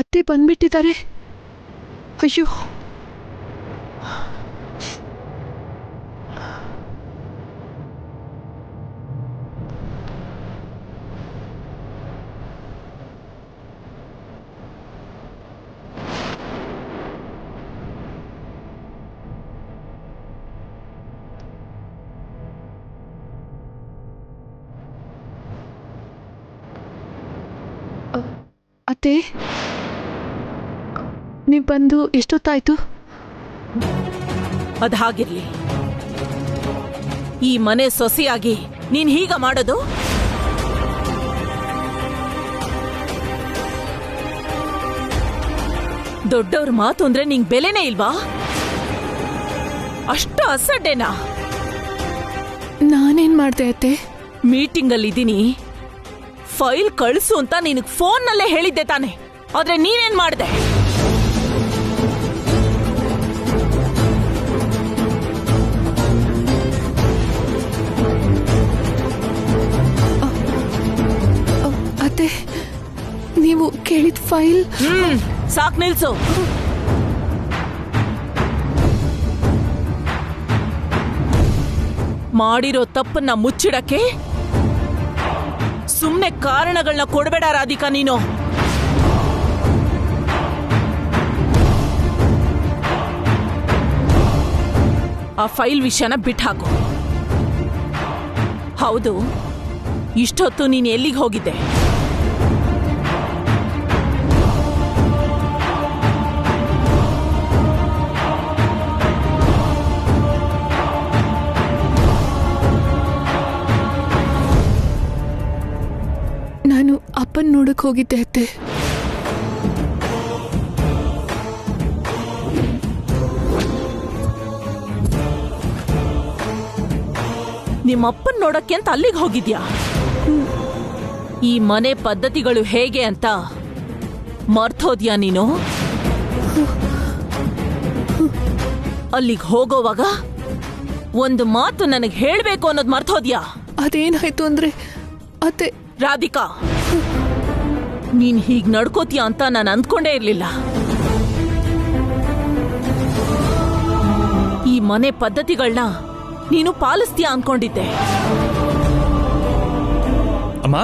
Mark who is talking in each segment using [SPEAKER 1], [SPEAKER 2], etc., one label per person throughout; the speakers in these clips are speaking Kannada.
[SPEAKER 1] ಅತ್ತೆ ಬಂದ್ಬಿಟ್ಟಿದ್ದಾರೆ. ಅಯ್ಯೋ, ಅತ್ತೆ ನೀವು ಬಂದು ಎಷ್ಟೊತ್ತಾಯ್ತು?
[SPEAKER 2] ಅದ್ ಹಾಗಿರ್ಲಿ. ಈ ಮನೆ ಸೊಸೆಯಾಗಿ ನೀನ್ ಹೀಗ ಮಾಡೋದು? ದೊಡ್ಡವ್ರ ಮಾತು ಅಂದ್ರೆ ನಿಂಗ್ ಬೆಲೆನೇ ಇಲ್ವಾ? ಅಷ್ಟು ಅಸಡ್ಡೆನಾ?
[SPEAKER 1] ನಾನೇನ್ ಮಾಡ್ದೆ ಅತ್ತೆ?
[SPEAKER 2] ಮೀಟಿಂಗ್ ಅಲ್ಲಿ ಇದೀನಿ, ಫೈಲ್ ಕಳಿಸು ಅಂತ ನಿನಗ್ ಫೋನ್ ನಲ್ಲೇ ಹೇಳಿದ್ದೆ ತಾನೆ, ಆದ್ರೆ ನೀನೇನ್ ಮಾಡ್ದೆ?
[SPEAKER 1] ಅತ್ತೆ, ನೀವು ಕೇಳಿದ ಫೈಲ್.
[SPEAKER 2] ಸಾಕ್ ನಿಲ್ಸು. ಮಾಡಿರೋ ತಪ್ಪನ್ನ ಮುಚ್ಚಿಡಕ್ಕೆ ಸುಮ್ನೆ ಕಾರಣಗಳನ್ನ ಕೊಡಬೇಡ ರಾಧಿಕಾ ನೀನು. ಆ ಫೈಲ್ ವಿಷಯನ ಬಿಟ್ಟಾಕು. ಹೌದು, ಇಷ್ಟೊತ್ತು ನೀನು ಎಲ್ಲಿಗೆ ಹೋಗಿದ್ದೆ?
[SPEAKER 1] ನಾನು ಅಪ್ಪನ್ ನೋಡಕ್ ಹೋಗಿದ್ದೆ ಅತ್ತೆ.
[SPEAKER 2] ನಿಮ್ಮಪ್ಪನ್ ನೋಡಕ್ಕೆ ಅಂತ ಅಲ್ಲಿಗೆ ಹೋಗಿದ್ಯಾ? ಈ ಮನೆ ಪದ್ಧತಿಗಳು ಹೇಗೆ ಅಂತ ಮರ್ತೋದ್ಯಾ ನೀನು? ಅಲ್ಲಿಗೆ ಹೋಗೋವಾಗ ಒಂದು ಮಾತು ನನಗೆ ಹೇಳ್ಬೇಕು ಅನ್ನೋದು ಮರ್ತೋದ್ಯಾ?
[SPEAKER 1] ಅದೇನಾಯ್ತು ಅಂದ್ರೆ ಅತ್ತೆ.
[SPEAKER 2] ರಾಧಿಕಾ, ನೀನ್ ಹೀಗ್ ನಡ್ಕೋತೀಯ ಅಂತ ನಾನು ಅಂದ್ಕೊಂಡೇ ಇರ್ಲಿಲ್ಲ. ಈ ಮನೆ ಪದ್ಧತಿಗಳನ್ನ ನೀನು ಪಾಲಿಸ್ತೀಯ ಅನ್ಕೊಂಡಿದ್ದೆ.
[SPEAKER 3] ಅಮ್ಮ,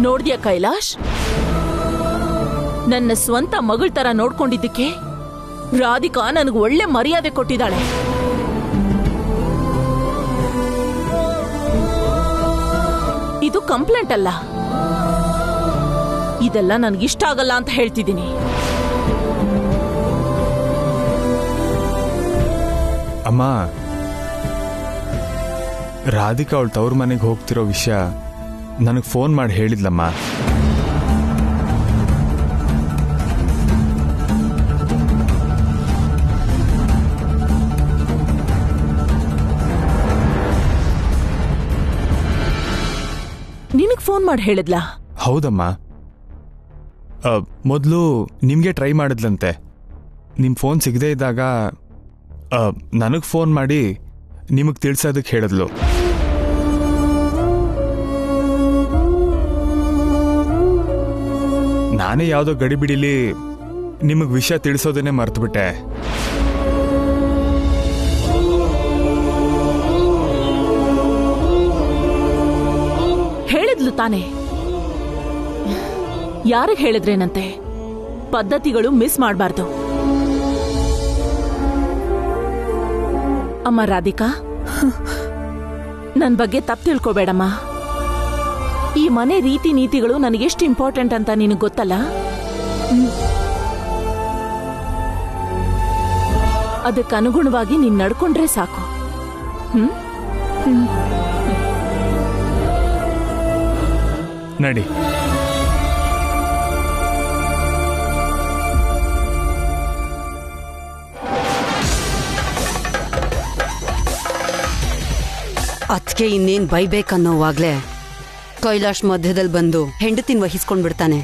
[SPEAKER 2] ನೋಡ್ದ್ಯಾ ಕೈಲಾಶ್, ನನ್ನ ಸ್ವಂತ ಮಗಳ ತರ ನೋಡ್ಕೊಂಡಿದ್ದಕ್ಕೆ ರಾಧಿಕಾ ನನಗೆ ಒಳ್ಳೆ ಮರ್ಯಾದೆ ಕೊಟ್ಟಿದ್ದಾಳೆ. ಇದು ಕಂಪ್ಲೇಂಟ್ ಅಲ್ಲ, ಇದೆಲ್ಲ ನನಗಿಷ್ಟ ಆಗಲ್ಲ ಅಂತ ಹೇಳ್ತಿದ್ದೀನಿ.
[SPEAKER 3] ಅಮ್ಮ, ರಾಧಿಕಾ ಅವಳು ತವ್ರ ಮನೆಗೆ ಹೋಗ್ತಿರೋ ವಿಷಯ ನನಗೆ ಫೋನ್ ಮಾಡಿ ಹೇಳಿದ್ಲಮ್ಮ.
[SPEAKER 2] ನಿನಗ್ ಫೋನ್ ಮಾಡಿ ಹೇಳಿದ್ಲಾ?
[SPEAKER 3] ಹೌದಮ್ಮ. ಮೊದಲು ನಿಮಗೆ ಟ್ರೈ ಮಾಡಿದ್ಲಂತೆ. ನಿಮ್ಮ ಫೋನ್ ಸಿಗದೇ ಇದ್ದಾಗ ನನಗೆ ಫೋನ್ ಮಾಡಿ ನಿಮಗೆ ತಿಳಿಸೋದಕ್ಕೆ ಹೇಳಿದ್ಲು. ನಾನೇ ಯಾವುದೋ ಗಡಿಬಿಡಿಲಿ ನಿಮಗೆ ವಿಷಯ ತಿಳಿಸೋದನ್ನೇ ಮರ್ತುಬಿಟ್ಟೆ.
[SPEAKER 2] ಹೇಳಿದ್ಲು ತಾನೆ? ಯಾರಿಗೆ ಹೇಳಿದ್ರೇನಂತೆ? ಪದ್ಧತಿಗಳು ಮಿಸ್ ಮಾಡಬಾರ್ದು. ಅಮ್ಮ ರಾಧಿಕಾ, ನನ್ ಬಗ್ಗೆ ತಪ್ಪು ತಿಳ್ಕೋಬೇಡಮ್ಮ. ಈ ಮನೆ ರೀತಿ ನೀತಿಗಳು ನನಗೆಷ್ಟು ಇಂಪಾರ್ಟೆಂಟ್ ಅಂತ ನಿನಗೆ ಗೊತ್ತಲ್ಲ. ಅದಕ್ಕನುಗುಣವಾಗಿ ನೀನ್ ನಡ್ಕೊಂಡ್ರೆ ಸಾಕು.
[SPEAKER 3] ನಡಿ.
[SPEAKER 4] ಅದಕ್ಕೆ ಇನ್ನೇನ್ ಬೈಬೇಕನ್ನೋವಾಗ್ಲೇ ಕೈಲಾಶ್ ಮಧ್ಯದಲ್ಲಿ ಬಂದು ಹೆಂಡತಿನ ವಹಿಸ್ಕೊಂಡ್ಬಿಡ್ತಾನೆ.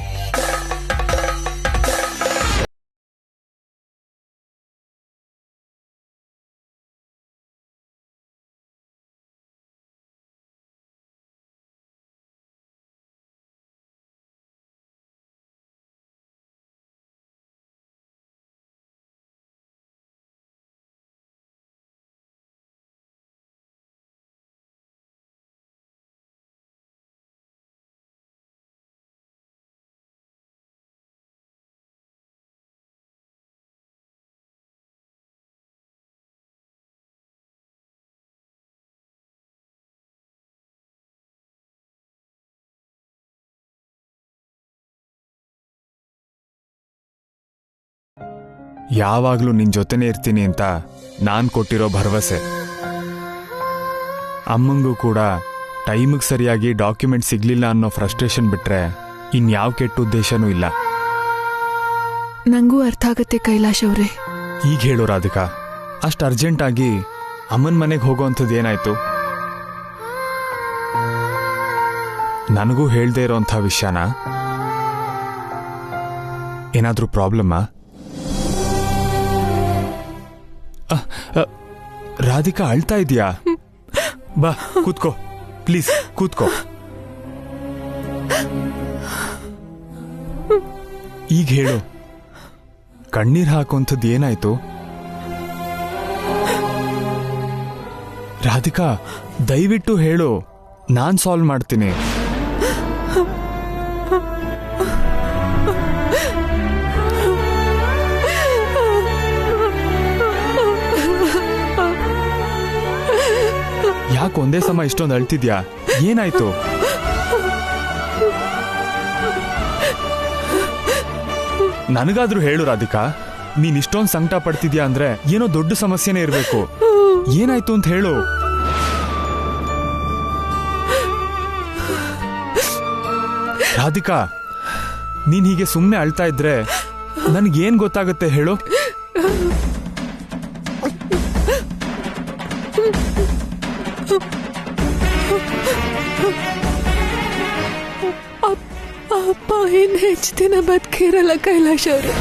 [SPEAKER 3] ಯಾವಾಗಲೂ ನಿನ್ನ ಜೊತೆನೇ ಇರ್ತೀನಿ ಅಂತ ನಾನು ಕೊಟ್ಟಿರೋ ಭರವಸೆ. ಅಮ್ಮಂಗೂ ಕೂಡ ಟೈಮಿಗೆ ಸರಿಯಾಗಿ ಡಾಕ್ಯುಮೆಂಟ್ ಸಿಗ್ಲಿಲ್ಲ ಅನ್ನೋ ಫ್ರಸ್ಟ್ರೇಷನ್ ಬಿಟ್ರೆ ಇನ್ಯಾವ ಕೆಟ್ಟ ಉದ್ದೇಶನೂ ಇಲ್ಲ.
[SPEAKER 1] ನಂಗೂ ಅರ್ಥ ಆಗತ್ತೆ ಕೈಲಾಶ್ ಅವರೇ.
[SPEAKER 3] ಈಗ ಹೇಳು ರಾಧಿಕಾ, ಅಷ್ಟು ಅರ್ಜೆಂಟಾಗಿ ಅಮ್ಮನ ಮನೆಗೆ ಹೋಗೋವಂಥದ್ದು ಏನಾಯ್ತು? ನನಗೂ ಹೇಳ್ದೇ ಇರೋಂಥ ವಿಷಯನ? ಏನಾದರೂ ಪ್ರಾಬ್ಲಮ್ಮಾ? ರಾಧಿಕಾ ಅಳ್ತಾ ಇದೆಯಾ? ಬಾ ಕೂತ್ಕೋ, ಪ್ಲೀಸ್ ಕೂತ್ಕೋ. ಈಗ ಹೇಳು, ಕಣ್ಣೀರ್ ಹಾಕುವಂಥದ್ದು ಏನಾಯ್ತು? ರಾಧಿಕಾ ದಯವಿಟ್ಟು ಹೇಳು, ನಾನ್ ಸಾಲ್ವ್ ಮಾಡ್ತೀನಿ. ಯಾಕೆ ಒಂದೇ ಸಮ ಇಷ್ಟೊಂದು ಅಳ್ತಿದ್ಯಾ? ಏನಾಯ್ತು? ನನಗಾದ್ರೂ ಹೇಳು ರಾಧಿಕಾ, ನೀನ್ ಇಷ್ಟೊಂದು ಸಂಕಟ ಪಡ್ತಿದ್ಯಾ ಅಂದ್ರೆ ಏನೋ ದೊಡ್ಡ ಸಮಸ್ಯೆನೇ ಇರಬೇಕು. ಏನಾಯ್ತು ಅಂತ ಹೇಳು. ರಾಧಿಕಾ, ನೀನ್ ಹೀಗೆ ಸುಮ್ಮನೆ ಅಳ್ತಾ ಇದ್ರೆ ನನ್ಗೇನ್ ಗೊತ್ತಾಗುತ್ತೆ ಹೇಳು?
[SPEAKER 1] ಅಪ್ಪ ಇನ್ನು ಹೆಚ್ಚು ದಿನ ಬದುಕಿರಲ್ಲ ಕೈಲಾಶ್ ಅವರು.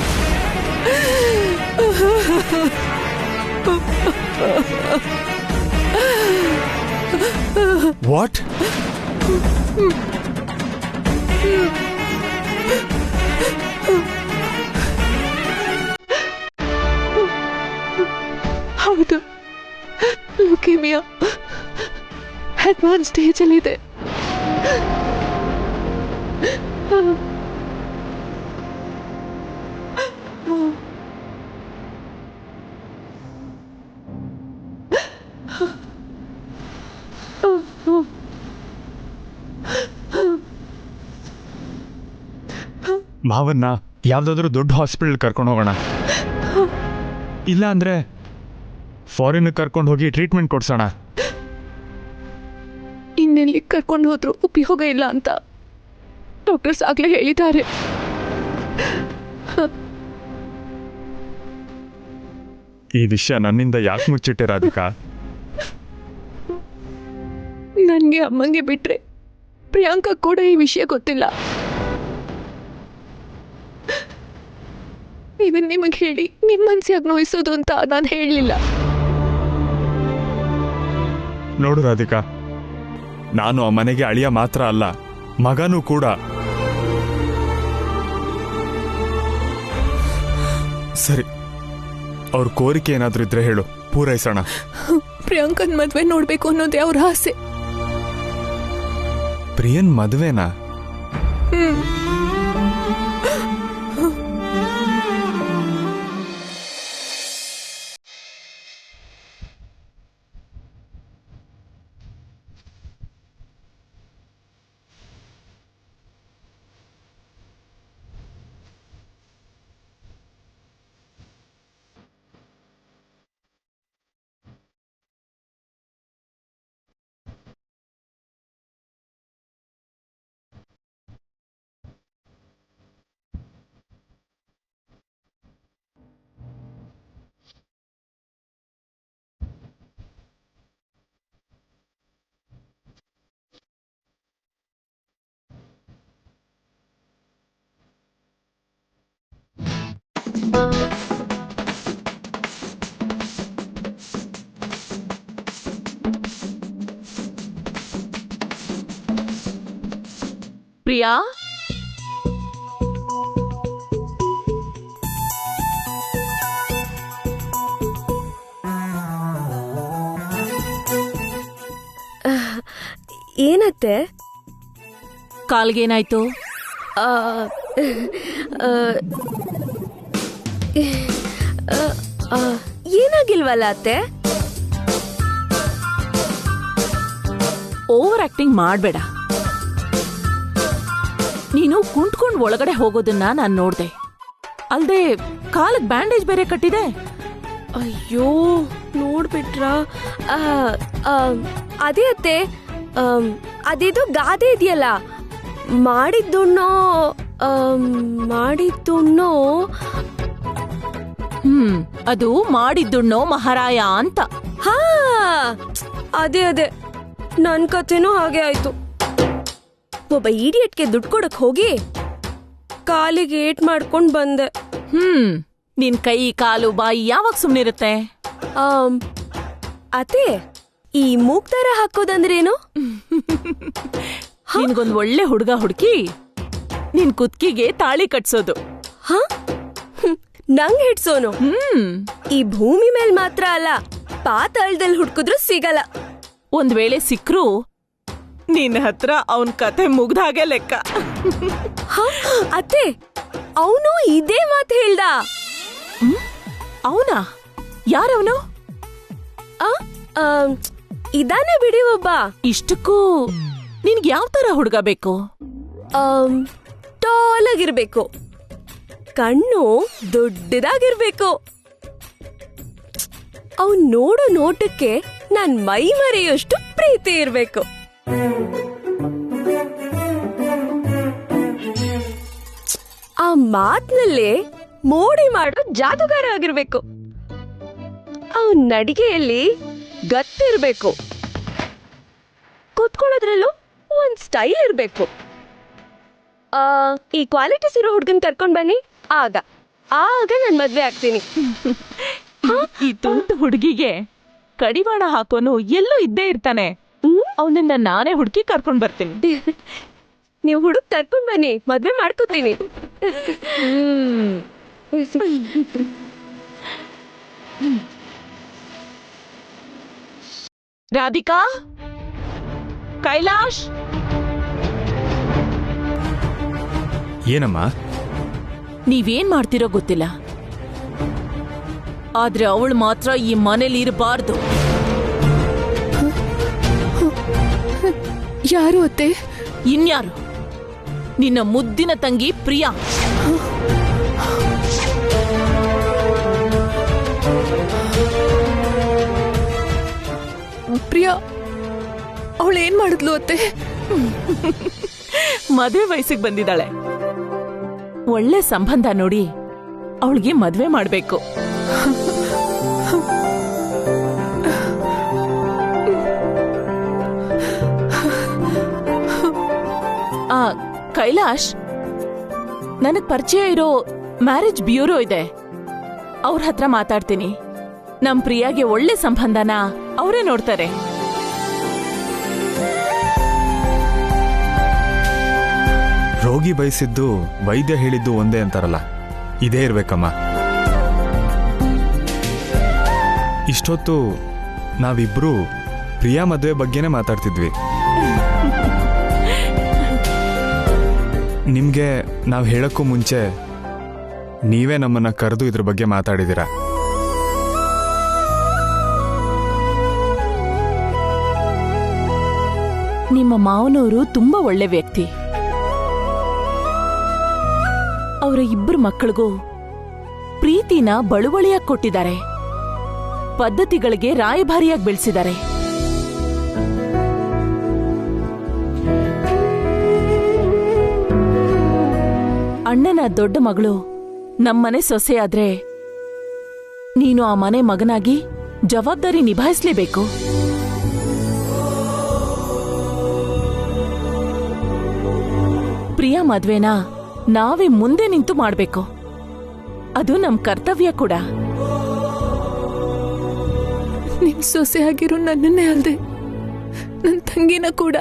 [SPEAKER 3] ವಾಟ್?
[SPEAKER 1] ಹೌದು, ಲುಕೇಮಿಯಾ ಅಡ್ವಾನ್ಸ್ ಸ್ಟೇಜಲ್ಲಿದೆ.
[SPEAKER 3] ಮಾವನ್ನ ಯಾವ್ದಾದ್ರು ದೊಡ್ಡ ಹಾಸ್ಪಿಟಲ್ ಕರ್ಕೊಂಡು ಹೋಗೋಣ, ಇಲ್ಲ ಅಂದ್ರೆ ಫಾರಿನ್ ಕರ್ಕೊಂಡು ಹೋಗಿ ಟ್ರೀಟ್ಮೆಂಟ್ ಕೊಡ್ಸೋಣ.
[SPEAKER 1] ಇನ್ನೆಲ್ಲಿ ಕರ್ಕೊಂಡು ಹೋದ್ರು ಉಪಯೋಗ ಇಲ್ಲ ಅಂತ ಡಾಕ್ಟರ್ಸ್ ಆಗ್ಲೇ ಹೇಳಿದ್ದಾರೆ.
[SPEAKER 3] ಈ ವಿಷಯ ನನ್ನಿಂದ ಯಾಕೆ ಮುಚ್ಚಿಟ್ಟೆ ರಾಧಿಕಾ?
[SPEAKER 1] ನನಗೆ ಅಮ್ಮಂಗೆ ಬಿಟ್ರೆ ಪ್ರಿಯಾಂಕಾ ಕೂಡ ಈ ವಿಷಯ ಗೊತ್ತಿಲ್ಲ. ಇವನ್ ನಿಮಗೆ ಹೇಳಿ ನಿಮ್ಮ ಮನ್ಸಿಯಾಗಿ ನೋಯಿಸೋದು ಅಂತ ನಾನು ಹೇಳಲಿಲ್ಲ.
[SPEAKER 3] ನೋಡು ರಾಧಿಕಾ, ನಾನು ಆ ಮನೆಗೆ ಅಳಿಯ ಮಾತ್ರ ಅಲ್ಲ, ಮಗನೂ ಕೂಡ. ಸರಿ, ಅವ್ರ ಕೋರಿಕೆ ಏನಾದ್ರೂ ಇದ್ರೆ ಹೇಳು, ಪೂರೈಸೋಣ.
[SPEAKER 1] ಪ್ರಿಯಾಂಕನ್ ಮದ್ವೆ ನೋಡ್ಬೇಕು ಅನ್ನೋದೇ ಅವ್ರ ಆಸೆ.
[SPEAKER 3] ಪ್ರಿಯನ್ ಮದ್ವೆನಾ?
[SPEAKER 2] ಪ್ರಿಯಾ,
[SPEAKER 5] ಏನತ್ತೆ?
[SPEAKER 2] ಕಾಲ್ಗೇನಾಯ್ತು?
[SPEAKER 5] ಏನಾಗಿಲ್ವಲ್ಲ ಅತ್ತೆ?
[SPEAKER 2] ಓವರ್ ಆಕ್ಟಿಂಗ್ ಮಾಡ್ಬೇಡ. ನೀನು ಕುಂತ್ಕೊಂಡು ಒಳಗಡೆ ಹೋಗೋದನ್ನ ನಾನು ನೋಡ್ದೆ. ಅಲ್ದೆ ಕಾಲಕ್ ಬ್ಯಾಂಡೇಜ್ ಬೇರೆ ಕಟ್ಟಿದೆ.
[SPEAKER 5] ಅಯ್ಯೋ ನೋಡ್ಬಿಟ್ರಾ? ಆ, ಆ, ಅದೇ ಅತ್ತೆ, ಅದೇದೋ ಗಾದೆ ಇದೆಯಲ್ಲ, ಮಾಡಿದ್ದುಣ್ಣೋ ಮಾಡಿದ್ದುಣ್ಣೋ.
[SPEAKER 2] ಅದು ಮಾಡಿದ್ದುಣ್ಣೋ ಮಹಾರಾಯ ಅಂತ.
[SPEAKER 5] ಹಾ, ಅದೇ ಅದೇ, ನನ್ ಕಥೆನೂ ಹಾಗೆ ಆಯ್ತು. ಒಬ್ಬ ಇಡಿಯಟ್ಗೆ ದುಡ್ಡು ಕೊಡಕ್ ಹೋಗಿ ಕಾಲಿಗೆ ಏಟ್ ಮಾಡ್ಕೊಂಡ್ ಬಂದೆ.
[SPEAKER 2] ನಿನ್ ಕೈ ಕಾಲು ಬಾಯಿ ಯಾವಾಗ ಸುಮ್ನಿರುತ್ತೆ?
[SPEAKER 5] ಅತ್ತೆ, ಈ ಮೂಗ್ ತರ ಹಾಕೋದಂದ್ರೇನು?
[SPEAKER 2] ನಿನ್ಗೊಂದ್ ಒಳ್ಳೆ ಹುಡ್ಗ ಹುಡ್ಕಿ ನಿನ್ ಕುತ್ಕಿಗೆ ತಾಳಿ ಕಟ್ಸೋದು.
[SPEAKER 5] ಹ, ನಂಗ್ ಹಿಡ್ಸೋನು? ಈ ಭೂಮಿ ಮೇಲ್ ಮಾತ್ರ ಅಲ್ಲ, ಪಾತಾಳದಲ್ಲಿ ಹುಡ್ಕಿದ್ರು ಸಿಗಲ್ಲ.
[SPEAKER 2] ಒಂದ್ ವೇಳೆ ಸಿಕ್ರು ನಿನ್ ಹತ್ರ ಅವನ್ ಕತೆ ಮುಗ್ದಾಗೆ ಲೆಕ್ಕ.
[SPEAKER 5] ಅತ್ತೆ, ಅವನು ಇದೇ ಮಾತು ಹೇಳ್ದ.
[SPEAKER 2] ಅವನಾ? ಯಾರವನು?
[SPEAKER 5] ಇದಾನೆ ಬಿಡಿ ಒಬ್ಬ.
[SPEAKER 2] ಇಷ್ಟಕ್ಕೂ ನಿನ್ಗೆ ಯಾವ ತರ ಹುಡ್ಗ ಬೇಕು?
[SPEAKER 5] ಟಾಲಾಗಿರ್ಬೇಕು, ಕಣ್ಣು ದೊಡ್ಡದಾಗಿರ್ಬೇಕು, ಅವ್ನ್ ನೋಡೋ ನೋಟಕ್ಕೆ ನನ್ ಮೈ ಮರೆಯೋಷ್ಟು ಪ್ರೀತಿ ಇರ್ಬೇಕು. ಆ ಮಾತ್ನಲ್ಲೇ ಮೋಡಿ ಮಾಡೋ ಜಾದುಗಾರ ಆಗಿರ್ಬೇಕು. ಅವನ್ ನಡಿಗೆಯಲ್ಲಿ ಗತ್ತಿರ್ಬೇಕು, ಕೂತ್ಕೊಳ್ಳೋದ್ರಲ್ಲೂ ಒಂದ್ ಸ್ಟೈಲ್ ಇರ್ಬೇಕು. ಈ ಕ್ವಾಲಿಟೀಸ್ ಇರೋ ಹುಡ್ಗನ್ ಕರ್ಕೊಂಡ್ ಬನ್ನಿ, ಆಗ ನಾನ್ ಮದ್ವೆ ಆಗ್ತೀನಿ.
[SPEAKER 2] ಈ ತುಂಟು ಹುಡುಗಿಗೆ ಕಡಿವಾಣ ಹಾಕೋನು ಎಲ್ಲೂ ಇದ್ದೇ ಇರ್ತಾನೆ. ಅವನನ್ನ ನಾನೇ ಹುಡುಕಿ ಕರ್ಕೊಂಡ್ ಬರ್ತೀನಿ.
[SPEAKER 5] ನೀವು ಹುಡುಕ್ ಕರ್ಕೊಂಡ್ ಬನ್ನಿ, ಮದ್ವೆ ಮಾಡ್ಕೋತೀನಿ.
[SPEAKER 2] ರಾಧಿಕಾ, ಕೈಲಾಶ್.
[SPEAKER 3] ಏನಮ್ಮ?
[SPEAKER 2] ನೀವೇನ್ ಮಾಡ್ತಿರೋ ಗೊತ್ತಿಲ್ಲ, ಆದ್ರೆ ಅವಳು ಮಾತ್ರ ಈ ಮನೇಲಿ ಇರಬಾರ್ದು.
[SPEAKER 1] ಯಾರು ಅತ್ತೆ?
[SPEAKER 2] ಇನ್ಯಾರು? ನಿನ್ನ ಮುದ್ದಿನ ತಂಗಿ ಪ್ರಿಯಾ.
[SPEAKER 1] ಪ್ರಿಯಾ ಅವಳೇನ್ ಮಾಡಿದ್ಲು ಅತ್ತೆ?
[SPEAKER 2] ಮದುವೆ ವಯಸ್ಸಿಗೆ ಬಂದಿದ್ದಾಳೆ. ಒಳ್ಳೆ ಸಂಬಂಧ ನೋಡಿ ಅವಳಿಗೆ ಮದ್ವೆ ಮಾಡ್ಬೇಕು. ಕೈಲಾಶ್, ನನಗ್ ಪರಿಚಯ ಇರೋ ಮ್ಯಾರೇಜ್ ಬ್ಯೂರೋ ಇದೆ, ಅವ್ರ ಹತ್ರ ಮಾತಾಡ್ತೀನಿ. ನಮ್ ಪ್ರಿಯಾಗೆ ಒಳ್ಳೆ ಸಂಬಂಧನ ಅವರೇ ನೋಡ್ತಾರೆ.
[SPEAKER 3] ರೋಗಿ ಬಯಸಿದ್ದು ವೈದ್ಯ ಹೇಳಿದ್ದು ಒಂದೇ ಅಂತಾರಲ್ಲ, ಇದೇ ಇರ್ಬೇಕಮ್ಮ. ಇಷ್ಟೊತ್ತು ನಾವಿಬ್ರು ಪ್ರಿಯಾ ಮದುವೆ ಬಗ್ಗೆನೇ ಮಾತಾಡ್ತಿದ್ವಿ. ನಿಮ್ಗೆ ನಾವು ಹೇಳಕ್ಕೂ ಮುಂಚೆ ನೀವೇ ನಮ್ಮನ್ನ ಕರೆದು ಇದ್ರ ಬಗ್ಗೆ ಮಾತಾಡಿದಿರ.
[SPEAKER 2] ನಿಮ್ಮ ಮಾವನವರು ತುಂಬಾ ಒಳ್ಳೆ ವ್ಯಕ್ತಿ. ಅವರ ಇಬ್ಬರು ಮಕ್ಕಳಿಗೂ ಪ್ರೀತಿನ ಬಳುವಳಿಯಾಗಿ ಕೊಟ್ಟಿದ್ದಾರೆ, ಪದ್ಧತಿಗಳಿಗೆ ರಾಯಭಾರಿಯಾಗಿ ಬೆಳೆಸಿದ್ದಾರೆ. ಅಣ್ಣನ ದೊಡ್ಡ ಮಗಳು ನಮ್ಮನೆ ಸೊಸೆಯಾದ್ರೆ ನೀನು ಆ ಮನೆ ಮಗನಾಗಿ ಜವಾಬ್ದಾರಿ ನಿಭಾಯಿಸಲೇಬೇಕು. ಪ್ರಿಯಾ ಮದ್ವೆನ ನಾವೇ ಮುಂದೆ ನಿಂತು ಮಾಡ್ಬೇಕು, ಅದು ನಮ್ ಕರ್ತವ್ಯ ಕೂಡ.
[SPEAKER 1] ನಿಮ್ ಸೊಸೆ ಆಗಿರೋ ನನ್ನನ್ನೇ ಅಲ್ದೆ ನನ್ನ ತಂಗಿನ ಕೂಡ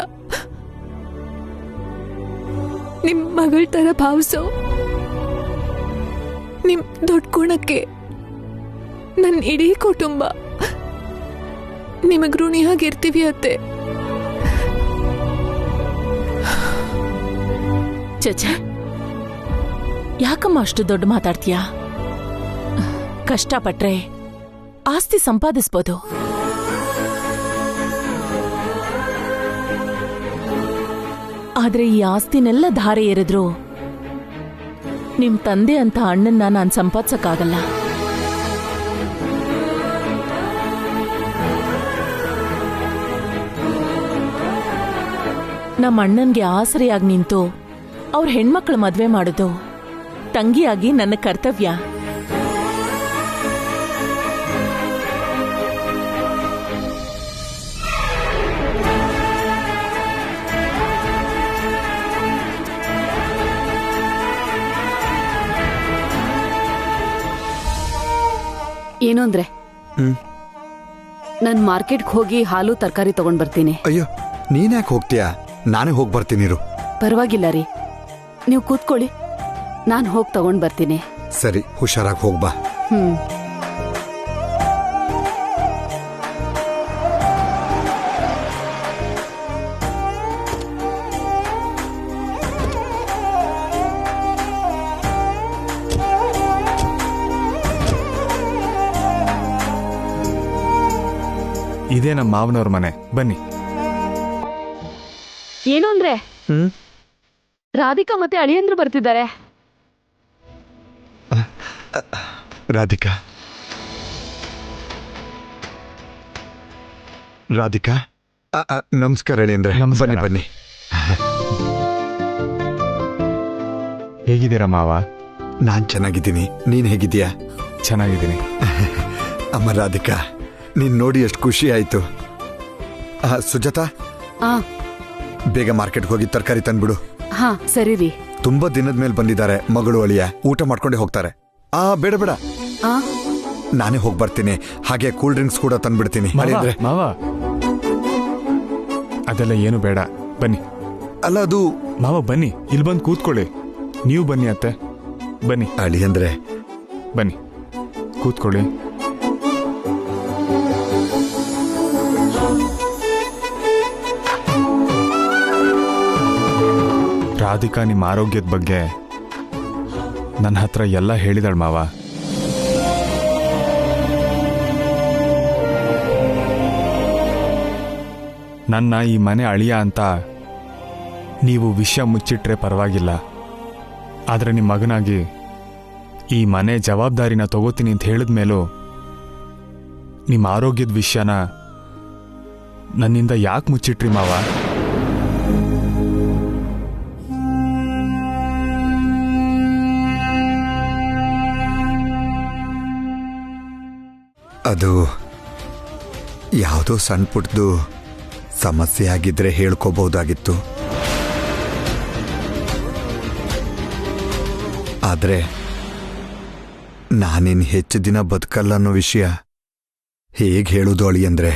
[SPEAKER 1] ನಿಮ್ ಮಗಳ ತರ ಭಾವಿಸೋ ನಿಮ್ ದೊಡ್ಡ ಗುಣಕ್ಕೆ ನನ್ನ ಇಡೀ ಕುಟುಂಬ ನಿಮಗ್ ಋಣಿಯಾಗಿರ್ತೀವಿ ಅತ್ತೆ.
[SPEAKER 2] ಚಚ, ಯಾಕಮ್ಮ ಅಷ್ಟು ದೊಡ್ಡ ಮಾತಾಡ್ತೀಯಾ? ಕಷ್ಟಪಟ್ರೆ ಆಸ್ತಿ ಸಂಪಾದಿಸ್ಬೋದು. ಆದ್ರೆ ಈ ಆಸ್ತಿನೆಲ್ಲ ಧಾರೆ ಎರೆದ್ರು ನಿಮ್ ತಂದೆ ಅಂತ ಅಣ್ಣನ್ನ ನಾನ್ ಸಂಪಾದಿಸಕ್ಕಾಗಲ್ಲ. ನಮ್ಮ ಅಣ್ಣನ್ಗೆ ಆಸರೆಯಾಗಿ ನಿಂತು ಅವ್ರ ಹೆಣ್ಮಕ್ಳ ಮದ್ವೆ ಮಾಡೋದು ತಂಗಿಯಾಗಿ ನನ್ನ ಕರ್ತವ್ಯ.
[SPEAKER 6] ಏನು ಅಂದ್ರೆ ನಾನು ಮಾರ್ಕೆಟ್ಗೆ ಹೋಗಿ ಹಾಲು ತರಕಾರಿ ತಗೊಂಡ್ ಬರ್ತೀನಿ.
[SPEAKER 7] ಅಯ್ಯೋ ನೀನ್ಯಾಕೆ ಹೋಗ್ತೀಯಾ? ನಾನೇ ಹೋಗಿ ಬರ್ತೀನಿರು.
[SPEAKER 6] ಪರವಾಗಿಲ್ಲ ರೀ, ನೀವು ಕೂತ್ಕೊಳ್ಳಿ, ನಾನು ಹೋಗಿ ತಗೊಂಡ್ ಬರ್ತೀನಿ.
[SPEAKER 7] ಸರಿ, ಹುಷಾರಾಗಿ ಹೋಗ್ಬಾ.
[SPEAKER 3] ಇದೇ ನಮ್ಮ ಮಾವನವ್ರ ಮನೆ, ಬನ್ನಿ.
[SPEAKER 1] ಏನು ಅಂದ್ರೆ ರಾಧಿಕಾ ಮತ್ತೆ ಅಳಿಯಂದ್ರು ಬರ್ತಿದ್ದಾರೆ.
[SPEAKER 7] ರಾಧಿಕಾ, ರಾಧಿಕಾ, ನಮಸ್ಕಾರ ಹೇಳಿ ಅಂದ್ರೆ.
[SPEAKER 3] ನಮಸ್ಕಾರ.
[SPEAKER 7] ಬನ್ನಿ ಬನ್ನಿ.
[SPEAKER 3] ಹೇಗಿದ್ದೀರಾ ಮಾವ?
[SPEAKER 7] ನಾನ್ ಚೆನ್ನಾಗಿದ್ದೀನಿ, ನೀನ್ ಹೇಗಿದ್ದೀಯಾ?
[SPEAKER 3] ಚೆನ್ನಾಗಿದ್ದೀನಿ.
[SPEAKER 7] ಅಮ್ಮ ರಾಧಿಕಾ, ನೀನ್ ನೋಡಿ ಎಷ್ಟು ಖುಷಿ ಆಯ್ತು. ಸುಜಾತಾ,
[SPEAKER 6] ಆ
[SPEAKER 7] ಬೇಗ ಮಾರ್ಕೆಟ್ಗೆ ಹೋಗಿ ತರಕಾರಿ ತಂದ್ಬಿಡು.
[SPEAKER 6] ಹಾ ಸರಿ ರೀ.
[SPEAKER 7] ತುಂಬಾ ದಿನದ ಮೇಲೆ ಬಂದಿದ್ದಾರೆ ಮಗಳು ಅಳಿಯ, ಊಟ ಮಾಡ್ಕೊಂಡೇ ಹೋಗ್ತಾರೆ. ಬೇಡ ಬೇಡ,
[SPEAKER 6] ಆ
[SPEAKER 7] ನಾನೇ ಹೋಗಿ ಬರ್ತೀನಿ. ಹಾಗೆ ಕೂಲ್ ಡ್ರಿಂಕ್ಸ್ ಕೂಡ ತಂದ್ಬಿಡ್ತೀನಿ. ಅಳಿಯಂದ್ರೆ,
[SPEAKER 3] ಮಾವ, ಅದೆಲ್ಲ ಏನು ಬೇಡ, ಬನ್ನಿ.
[SPEAKER 7] ಅಲ್ಲ ಅದು
[SPEAKER 3] ಮಾವ ಬನ್ನಿ, ಇಲ್ಲಿ ಬಂದು ಕೂತ್ಕೊಳ್ಳಿ. ನೀವು ಬನ್ನಿ ಅತ್ತೆ, ಬನ್ನಿ.
[SPEAKER 7] ಅಳಿಯಂದ್ರೆ,
[SPEAKER 3] ಬನ್ನಿ ಕೂತ್ಕೊಳ್ಳಿ. ರಾಧಿಕಾ ನಿಮ್ಮ ಆರೋಗ್ಯದ ಬಗ್ಗೆ ನನ್ನ ಹತ್ರ ಎಲ್ಲ ಹೇಳಿದಾಳ ಮಾವ. ನನ್ನ ಈ ಮನೆ ಅಳಿಯ ಅಂತ ನೀವು ವಿಷಯ ಮುಚ್ಚಿಟ್ರೆ ಪರವಾಗಿಲ್ಲ, ಆದರೆ ನಿಮ್ಮ ಮಗನಾಗಿ ಈ ಮನೆ ಜವಾಬ್ದಾರಿನ ತಗೋತೀನಿ ಅಂತ ಹೇಳಿದ ಮೇಲೂ ನಿಮ್ಮ ಆರೋಗ್ಯದ ವಿಷಯನ ನನ್ನಿಂದ ಯಾಕೆ ಮುಚ್ಚಿಟ್ರಿ ಮಾವ?
[SPEAKER 7] ಅದು ಯಾವುದೋ ಸಣ್ಣ ಪುಟ್ಟದು ಸಮಸ್ಯೆ ಆಗಿದ್ರೆ ಹೇಳ್ಕೋಬಹುದಾಗಿತ್ತು. ಆದ್ರೆ ನಾನಿನ್ ಹೆಚ್ಚು ದಿನ ಬದುಕಲ್ಲ ಅನ್ನೋ ವಿಷಯ ಹೇಗೆ ಹೇಳುದು ಅಳಿಯಂದ್ರೆ?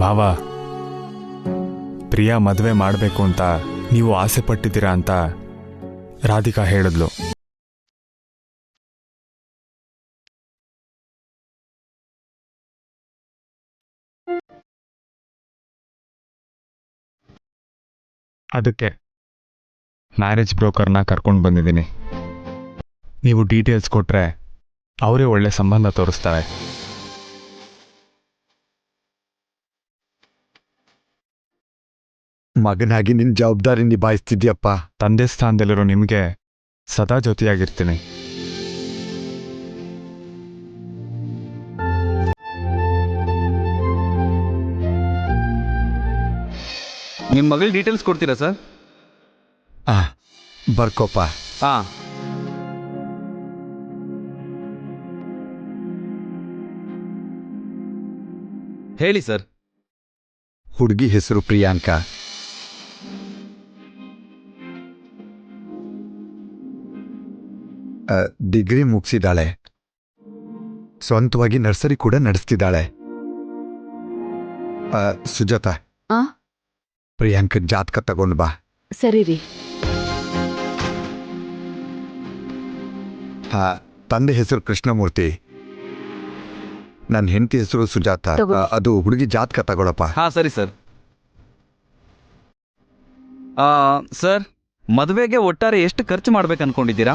[SPEAKER 3] ಮಾವ, ಪ್ರಿಯಾ ಮದುವೆ ಮಾಡಬೇಕು ಅಂತ ನೀವು ಆಸೆ ಪಟ್ಟಿದ್ದೀರಾ ಅಂತ ರಾಧಿಕಾ ಹೇಳಿದ್ಲು. ಅದಕ್ಕೆ ಮ್ಯಾರೇಜ್ ಬ್ರೋಕರ್ನ ಕರ್ಕೊಂಡು ಬಂದಿದ್ದೀನಿ. ನೀವು ಡೀಟೇಲ್ಸ್ ಕೊಟ್ರೆ ಅವರೇ ಒಳ್ಳೆ ಸಂಬಂಧ ತೋರಿಸ್ತಾರೆ.
[SPEAKER 7] ಮಗನಾಗಿ ನಿನ್ ಜವಾಬ್ದಾರಿ ನಿಭಾಯಿಸ್ತಿದ್ಯಪ್ಪ.
[SPEAKER 3] ತಂದೆ ಸ್ಥಾನದಲ್ಲಿರೋ ನಿಮಗೆ ಸದಾ ಜೊತೆಯಾಗಿರ್ತೀನಿ.
[SPEAKER 8] ನಿಮ್ಮ ಮಗಳ ಡೀಟೇಲ್ಸ್ ಕೊಡ್ತೀರಾ ಸರ್?
[SPEAKER 7] ಬರ್ಕೋಪ.
[SPEAKER 8] ಹಾಂ. ಹೇಳಿ ಸರ್.
[SPEAKER 7] ಹುಡುಗಿ ಹೆಸರು ಪ್ರಿಯಾಂಕಾ. ಡಿಗ್ರಿ ಮುಗಿಸಿದಾಳೆ. ಸ್ವಂತವಾಗಿ ನರ್ಸರಿ ಕೂಡ ನಡೆಸ್ತಿದ್ದಾಳೆ. ಸುಜಾತಾ,
[SPEAKER 6] ಆ
[SPEAKER 7] ಪ್ರಿಯಾಂಕ ಜಾತಕ ತಗೊಂಡು ಬಾ.
[SPEAKER 6] ಸರಿ ರೀ.
[SPEAKER 7] ತಂದೆ ಹೆಸರು ಕೃಷ್ಣಮೂರ್ತಿ, ನನ್ನ ಹೆಂಡತಿ ಹೆಸರು ಸುಜಾತ.
[SPEAKER 6] ತಗೋ.
[SPEAKER 7] ಅದು ಹುಡುಗಿ ಜಾತಕ ತಗೊಳಪ್ಪ.
[SPEAKER 8] ಹಾಂ ಸರಿ ಸರ್. ಸರ್, ಮದುವೆಗೆ ಒಟ್ಟಾರೆ ಎಷ್ಟು ಖರ್ಚು ಮಾಡ್ಬೇಕು ಅನ್ಕೊಂಡಿದ್ದೀರಾ?